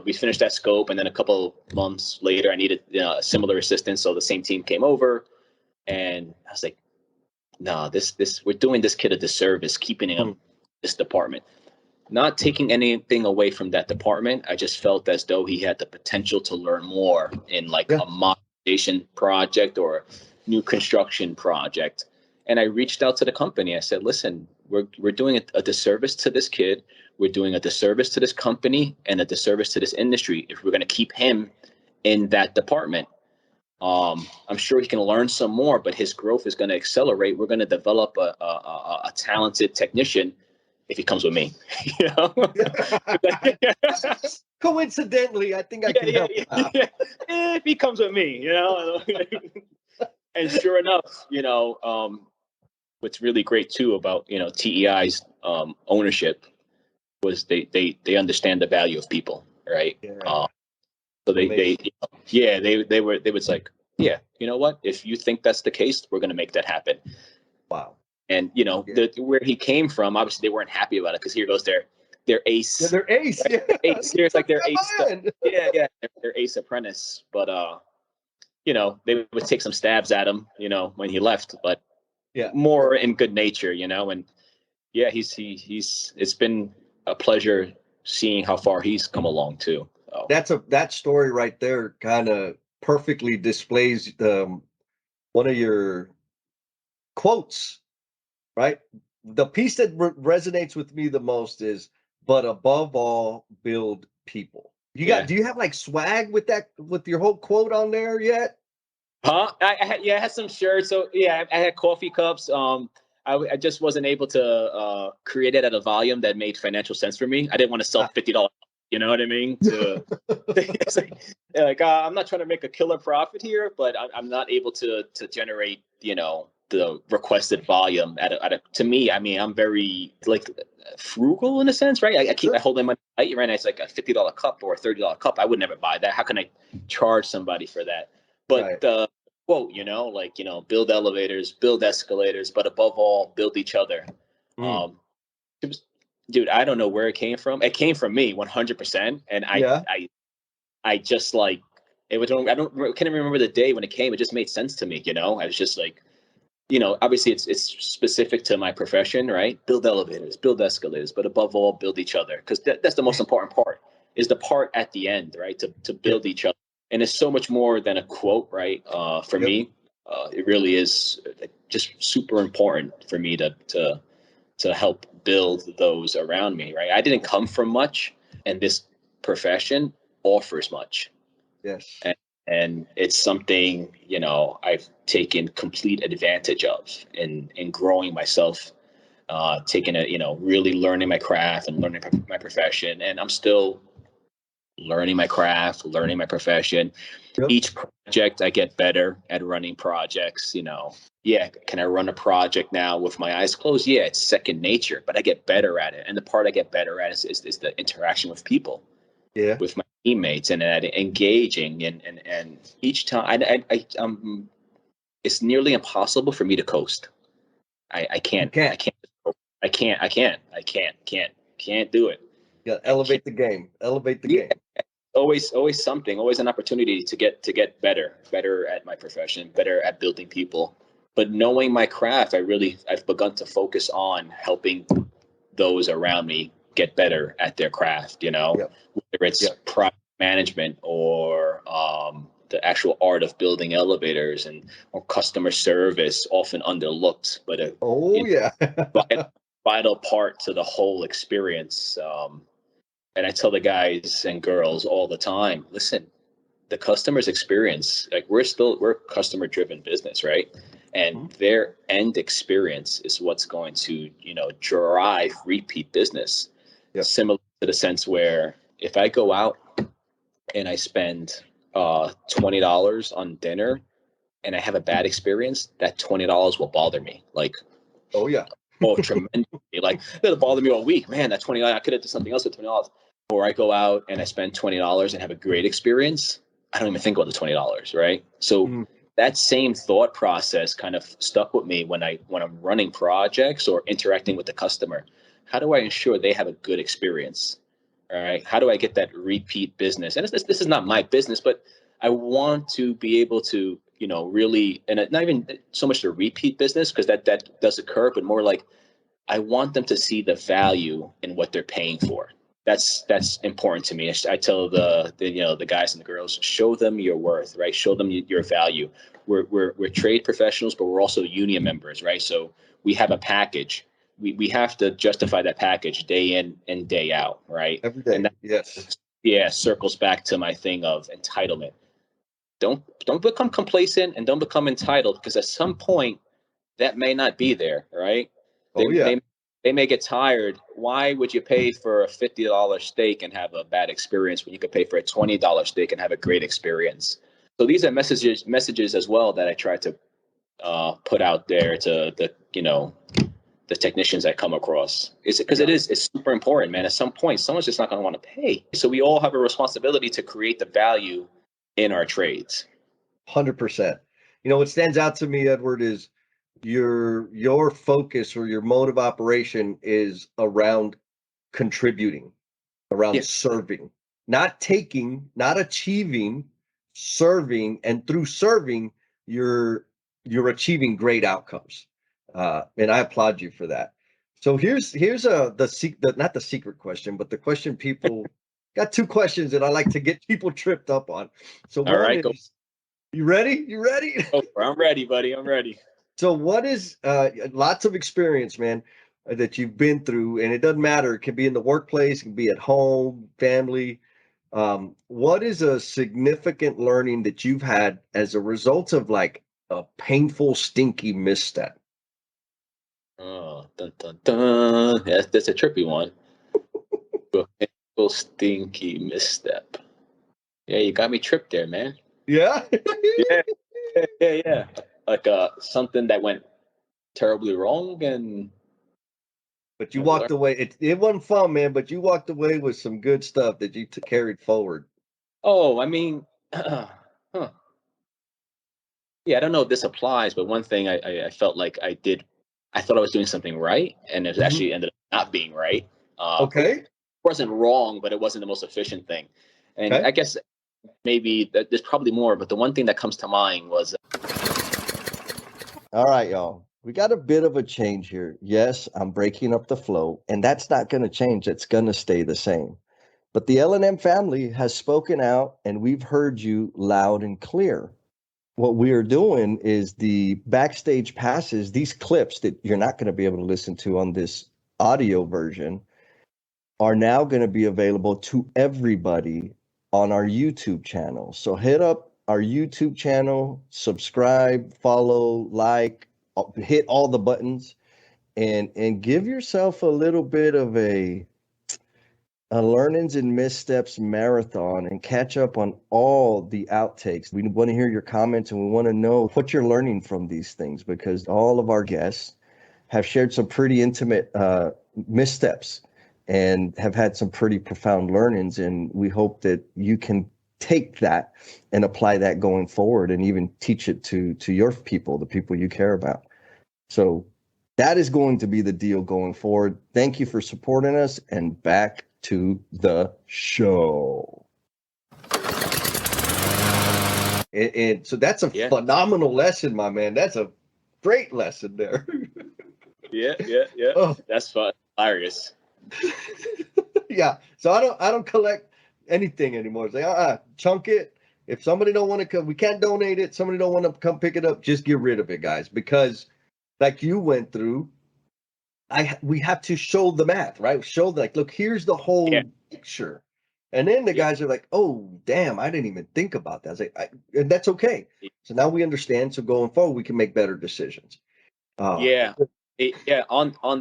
we finished that scope, and then a couple months later, I needed a similar assistance. So the same team came over, and I was like, no, we're doing this kid a disservice, keeping him this department. Not taking anything away from that department. I just felt as though he had the potential to learn more in like a modernization project or a new construction project. And I reached out to the company. I said, listen, we're doing a disservice to this kid. We're doing a disservice to this company and a disservice to this industry if we're going to keep him in that department. I'm sure he can learn some more, but his growth is going to accelerate. We're going to develop a talented technician if he comes with me. Coincidentally, I think I can help. If he comes with me, and sure enough, what's really great too about TEI's ownership was they understand the value of people, right? So they was like, yeah, you know what? If you think that's the case, we're going to make that happen. Wow. And where he came from, obviously they weren't happy about it because here goes their ace. Yeah, their ace. Right? Yeah. Ace. Here's like their ace. Their ace apprentice. But they would take some stabs at him, when he left, but more in good nature, and it's been a pleasure seeing how far he's come along too. So. That story right there kind of perfectly displays one of your quotes, right? The piece that resonates with me the most is, but above all, build people. Do you have like swag with your whole quote on there yet? Huh? I had some shirts. So I had coffee cups. I just wasn't able to create it at a volume that made financial sense for me. I didn't want to sell $50. You know what I mean? It's like I'm not trying to make a killer profit here, but I'm not able to generate the requested volume to me. I mean, I'm very like frugal in a sense, right? I hold my money tight, right? It's like a $50 cup or a $30 cup. I would never buy that. How can I charge somebody for that? But quote, build elevators, build escalators, but above all, build each other. It was, dude, I don't know where it came from. It came from me 100%. And I just like, it was, I can't even remember the day when it came. It just made sense to me. I was just like, obviously it's specific to my profession, right? Build elevators, build escalators, but above all, build each other. Because that's the most important part, is the part at the end, right? To build each other. And it's so much more than a quote, right? For me, it really is just super important for me to help build those around me, right? I didn't come from much, and this profession offers much. Yes. And it's something, I've taken complete advantage of in growing myself, taking really learning my craft and learning my profession. And I'm still learning my craft, learning my profession. Yep. Each project I get better at running projects, can I run a project now with my eyes closed? Yeah, it's second nature, but I get better at it. And the part I get better at is the interaction with people. Yeah. With my teammates and at engaging and each time it's nearly impossible for me to coast. I can't do it. You gotta elevate the game. Elevate the game. Always something, always an opportunity to get better at my profession, better at building people. But knowing my craft, I've begun to focus on helping those around me get better at their craft, whether it's product management or the actual art of building elevators or customer service, often underlooked, but vital part to the whole experience. And I tell the guys and girls all the time, listen, the customer's experience, like we're a customer driven business, right? And their end experience is what's going to, drive repeat business. Yep. Similar to the sense where if I go out and I spend $20 on dinner and I have a bad experience, that $20 will bother me. Like, tremendously. Like, it'll bother me all week. Man, that $20, I could have done something else with $20. Or I go out and I spend $20 and have a great experience. I don't even think about the $20, right? So that same thought process kind of stuck with me when I'm running projects or interacting with the customer. How do I ensure they have a good experience? All right. How do I get that repeat business? And this is not my business, but I want to be able to, really, and not even so much the repeat business, because that does occur, but more like I want them to see the value in what they're paying for. That's important to me. I tell the guys and the girls, show them your worth, right? Show them your value. We're trade professionals, but we're also union members, right? So we have a package. We have to justify that package day in and day out, right? Every day. And that, circles back to my thing of entitlement. Don't become complacent and don't become entitled, because at some point that may not be there, right? They may get tired. Why would you pay for a $50 steak and have a bad experience when you could pay for a $20 steak and have a great experience? So these are messages as well that I try to put out there to the technicians I come across. It's super important, man. At some point, someone's just not going to want to pay. So we all have a responsibility to create the value in our trades. 100%. What stands out to me, Edward, is your focus or your mode of operation is around contributing, around serving, not taking, not achieving, serving, and through serving, you're achieving great outcomes. And I applaud you for that. So here's not the secret question, but the question people got. Two questions that I like to get people tripped up on. So one is, you ready? You ready? Oh, I'm ready, buddy. I'm ready. So what is lots of experience, man, that you've been through, and it doesn't matter. It can be in the workplace, it can be at home, family. What is a significant learning that you've had as a result of like a painful, stinky misstep? Oh, dun, dun, dun. Yeah, that's a trippy one. A painful, stinky misstep. Yeah, you got me tripped there, man. Yeah. Yeah. Like something that went terribly wrong, but you walked away. It wasn't fun, man. But you walked away with some good stuff that you carried forward. Oh, I mean, Yeah, I don't know if this applies, but one thing I felt like I thought I was doing something right, and it actually ended up not being right. Okay. It wasn't wrong, but it wasn't the most efficient thing. And Okay. I guess maybe there's probably more, but the one thing that comes to mind was. All right, y'all. We got a bit of a change here. Yes, I'm breaking up the flow, and that's not going to change. It's going to stay the same. But the L&M family has spoken out, and we've heard you loud and clear. What we are doing is the backstage passes, these clips that you're not going to be able to listen to on this audio version, are now going to be available to everybody on our YouTube channel. So hit up our YouTube channel, subscribe, follow, like, hit all the buttons, and give yourself a little bit of a learnings and missteps marathon and catch up on all the outtakes. We want to hear your comments, and we want to know what you're learning from these things, because all of our guests have shared some pretty intimate missteps and have had some pretty profound learnings. And we hope that you can take that and apply that going forward, and even teach it to your people, the people you care about. So that is going to be the deal going forward. Thank you for supporting us, and back to the show. And so that's a phenomenal lesson, my man. That's a great lesson there. Yeah. Oh. That's fun. Hilarious. Yeah. So I don't collect anything anymore. It's like, chunk it. If somebody don't want to come, we can't donate it. Somebody don't want to come pick it up, just get rid of it, guys. Because like you went through, we have to show the math, right? Show like, look, here's the whole picture. And then the guys are like, oh, damn, I didn't even think about that. I was like, and that's okay. So now we understand. So going forward, we can make better decisions. On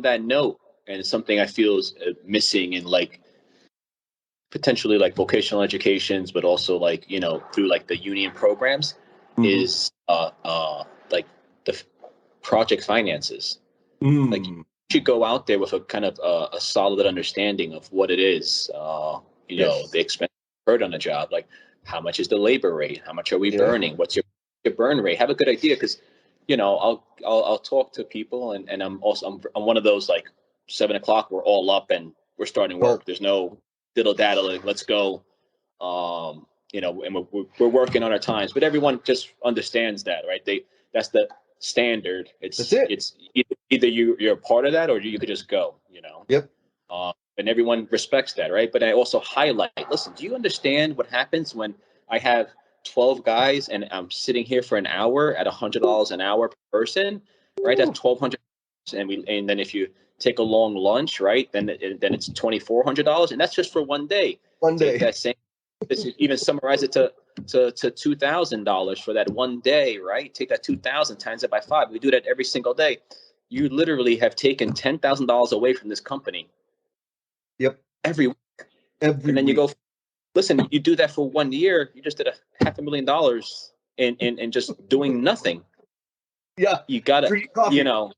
that note, and something I feel is missing in like potentially like vocational educations, but also like, you know, through like the union programs, is like the project finances. Like you should go out there with a kind of a solid understanding of what it is. You know, the expense incurred on a job, like how much is the labor rate? How much are we burning? What's your burn rate? Have a good idea, because, you know, I'll talk to people, and I'm one of those like 7 o'clock, we're all up and we're starting work. There's no diddle daddling. Let's go. You know, and we're working on our times, but everyone just understands that, right? That's the standard. It's either you're a part of that, or you could just go, you know. Yep. And everyone respects that, right? But I also highlight, listen, do you understand what happens when I have 12 guys and I'm sitting here for an hour at $100 an hour per person, right? That's $1,200, and then if you take a long lunch, right, then it's $2,400, and that's just for one day. Take that same, even summarize it to $2,000 for that one day, right? Take that 2,000 times it by 5. We do that every single day. You literally have taken $10,000 away from this company. Yep. Every week. And then you go, listen, you do that for 1 year, you just did $500,000 in just doing nothing. Yeah. You gotta, you know.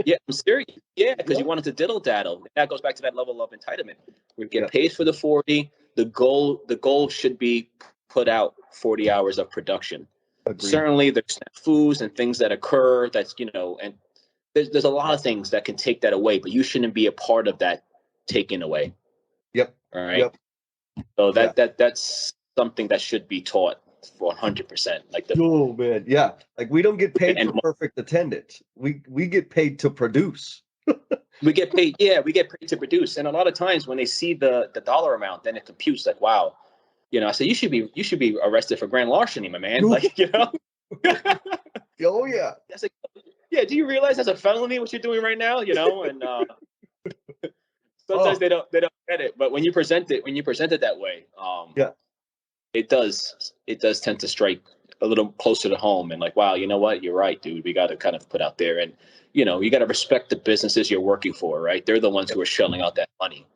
Yeah, I'm serious. Yeah, because you wanted to diddle daddle. That goes back to that level of entitlement. We get paid for the 40. The goal should be put out 40 hours of production. Agreed. Certainly, there's snafus and things that occur. That's, you know, and there's a lot of things that can take that away, but you shouldn't be a part of that taking away. Yep. All right. Yep. So that's something that should be taught 100%. Like oh man, yeah. Like we don't get paid for perfect attendance. We get paid to produce. We get paid. Yeah, we get paid to produce. And a lot of times when they see the dollar amount, then it computes like, wow, you know. I say you should be arrested for grand larceny, my man. Like, you know. Oh yeah. That's like, yeah. Do you realize that's a felony what you're doing right now? You know, and sometimes they don't get it. But when you present it that way, it does tend to strike a little closer to home, and like, wow, you know what? You're right, dude. We got to kind of put out there, and you know, you got to respect the businesses you're working for, right? They're the ones who are shelling out that money.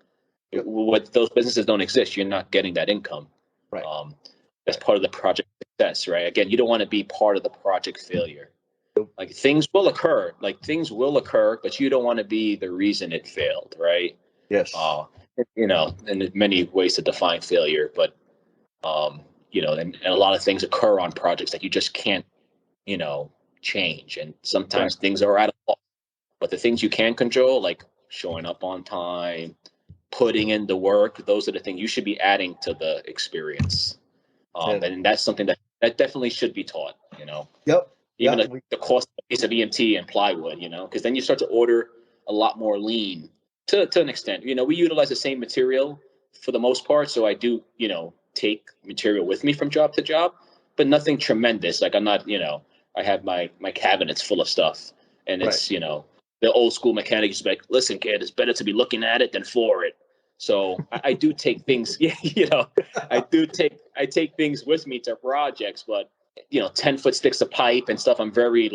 What those businesses don't exist, you're not getting that income. Right. That's part of the project success, right? Again, you don't want to be part of the project failure. Like things will occur, but you don't want to be the reason it failed, right? Yes. You know, and there's many ways to define failure, but you know, and a lot of things occur on projects that you just can't, you know, change. And sometimes things are out of law, but the things you can control, like showing up on time, putting in the work. Those are the things you should be adding to the experience. And that's something that definitely should be taught, Yep. Even Yep. the cost of a piece of EMT and plywood, because then you start to order a lot more lean to an extent. We utilize the same material for the most part. So I do, take material with me from job to job, but nothing tremendous. Like I'm not, I have my cabinets full of stuff, and it's, the old school mechanic is like, listen, kid, it's better to be looking at it than for it. So I do take things, I take things with me to projects, but 10-foot sticks of pipe and stuff. I'm very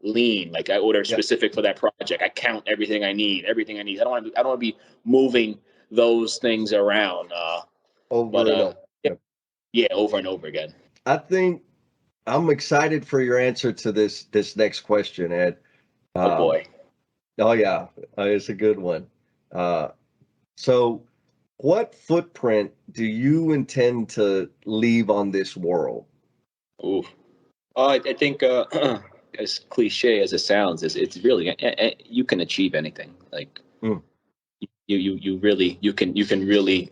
lean. Like I order specific for that project. I count everything I need. I don't want to be moving those things around. Over and over. Yeah, over and over again. I think I'm excited for your answer to this next question, Ed. Oh boy. Oh yeah, it's a good one. So what footprint do you intend to leave on this world? Ooh. I think as cliche as it sounds, it's really you can achieve anything. Like you can really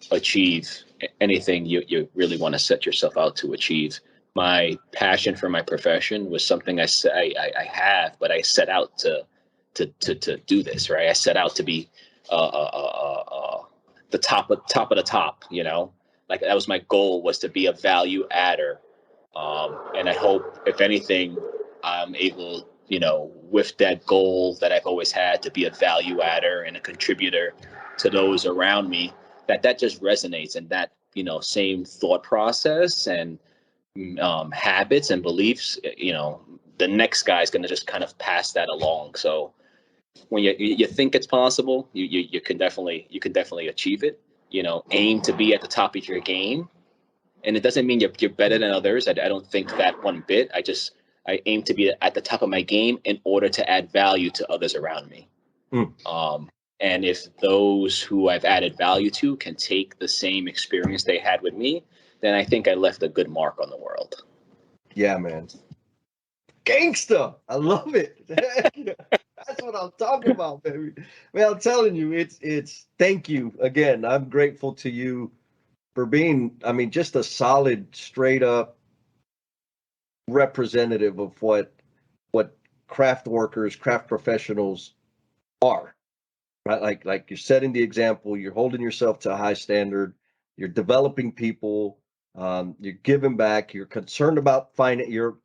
achieve anything you really want to set yourself out to achieve. My passion for my profession was something I have, but I set out to do this, right? I set out to be the top of the top, like that was my goal, was to be a value adder. And I hope, if anything, I'm able, with that goal that I've always had, to be a value adder and a contributor to those around me, that just resonates, and that, same thought process and habits and beliefs, the next guy's going to just kind of pass that along. So when you think it's possible, you can definitely achieve it. Aim to be at the top of your game. And it doesn't mean you're better than others. I don't think that one bit. I aim to be at the top of my game in order to add value to others around me. And if those who I've added value to can take the same experience they had with me, then I think I left a good mark on the world. Yeah, man. Gangsta. I love it. That's what I'm talking about, baby. Man, I'm telling you, it's thank you again. I'm grateful to you for being, just a solid, straight up representative of what craft workers, craft professionals are, right? Like you're setting the example, you're holding yourself to a high standard, you're developing people, you're giving back, you're concerned about you're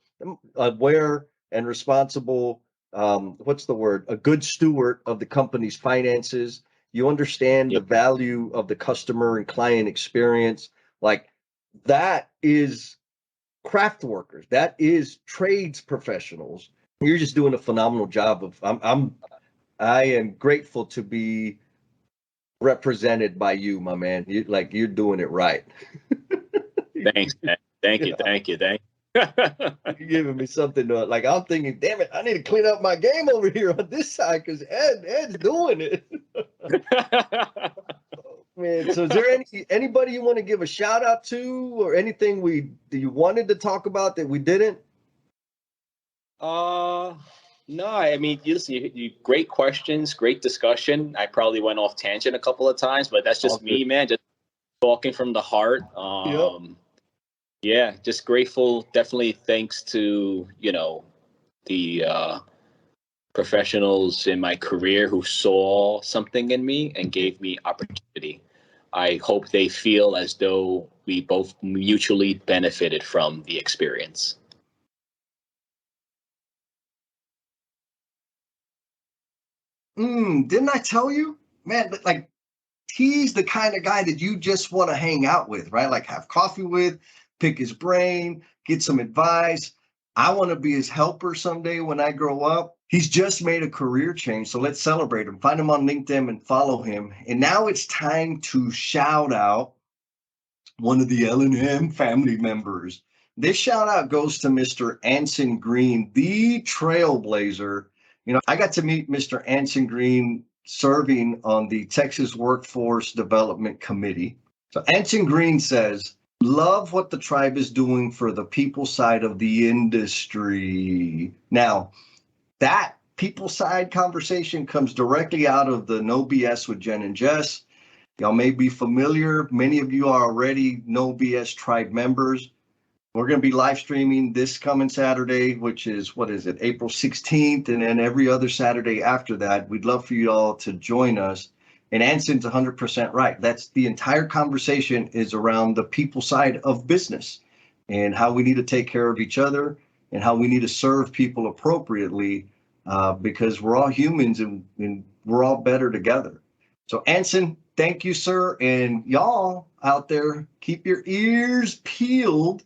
aware and responsible. What's the word? A good steward of the company's finances. You understand the value of the customer and client experience. Like that is craft workers. That is trades professionals. You're just doing a phenomenal job of. I am grateful to be represented by you, my man. You're doing it right. Thanks, man. Thank you. You're giving me something to, I'm thinking, damn it, I need to clean up my game over here on this side because Ed's doing it. Man, so is there anybody you want to give a shout out to, or anything you wanted to talk about that we didn't? No, you great questions, great discussion. I probably went off tangent a couple of times, but that's just me, man. Just talking from the heart. Yeah, just grateful. Definitely thanks to, the professionals in my career who saw something in me and gave me opportunity. I hope they feel as though we both mutually benefited from the experience. Didn't I tell you, man? Like, he's the kind of guy that you just want to hang out with, right? Like, have coffee with, pick his brain, get some advice. I want to be his helper someday when I grow up. He's just made a career change, so let's celebrate him. Find him on LinkedIn and follow him. And now it's time to shout out one of the L&M family members. This shout out goes to Mr. Anson Green, the trailblazer. I got to meet Mr. Anson Green serving on the Texas Workforce Development Committee. So Anson Green says, love what the tribe is doing for the people side of the industry. Now, that people side conversation comes directly out of the No BS with Jen and Jess. Y'all may be familiar. Many of you are already No BS Tribe members. We're going to be live streaming this coming Saturday, which is, April 16th, and then every other Saturday after that. We'd love for you all to join us. And Anson's 100% right. That's the entire conversation is around the people side of business and how we need to take care of each other and how we need to serve people appropriately because we're all humans and we're all better together. So Anson, thank you, sir. And y'all out there, keep your ears peeled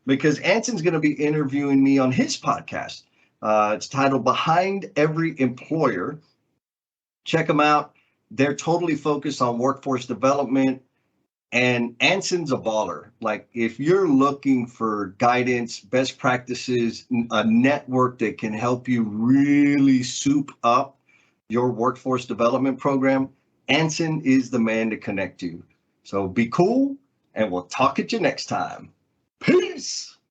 because Anson's going to be interviewing me on his podcast. It's titled Behind Every Employer. Check them out. They're totally focused on workforce development. And Anson's a baller. Like if you're looking for guidance, best practices, a network that can help you really soup up your workforce development program, Anson is the man to connect to. So be cool, and we'll talk at you next time. Peace.